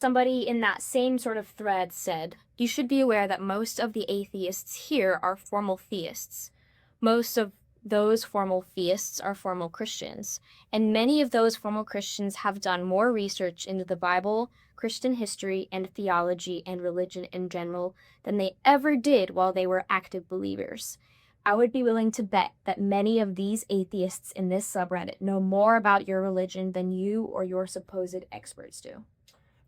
Somebody in that same sort of thread said, "You should be aware that most of the atheists here are formal theists. Most of those formal theists are formal Christians, and many of those formal Christians have done more research into the Bible, Christian history, and theology and religion in general than they ever did while they were active believers. I would be willing to bet that many of these atheists in this subreddit know more about your religion than you or your supposed experts do."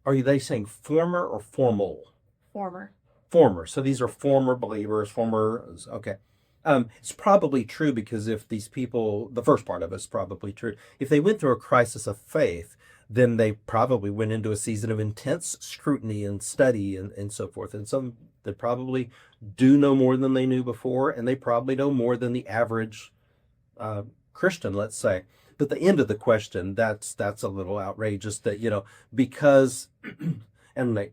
Are they saying former or formal? Former. Former. So these are former believers, okay. It's probably true because if these people, the first part of it's probably true. If they went through a crisis of faith, then they probably went into a season of intense scrutiny and study and so forth. And some they probably do know more than they knew before, and they probably know more than the average Christian, let's say. But the end of the question, that's a little outrageous that, because, and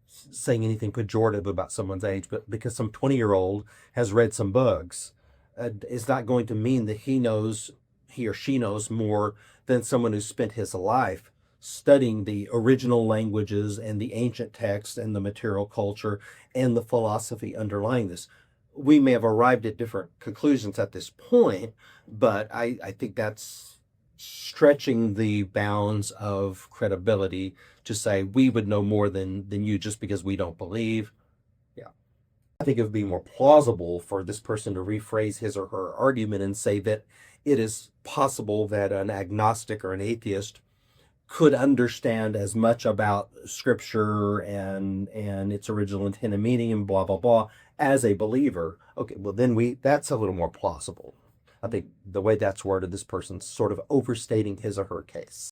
saying anything pejorative about someone's age, but because some 20-year-old has read some books, is not going to mean that he or she knows more than someone who spent his life studying the original languages and the ancient texts and the material culture and the philosophy underlying this. We may have arrived at different conclusions at this point, but I think that's stretching the bounds of credibility to say we would know more than you just because we don't believe. Yeah. I think it would be more plausible for this person to rephrase his or her argument and say that it is possible that an agnostic or an atheist could understand as much about scripture and its original intent and meaning and blah blah blah as a believer. Okay, well then that's a little more plausible. I think the way that's worded, this person's sort of overstating his or her case.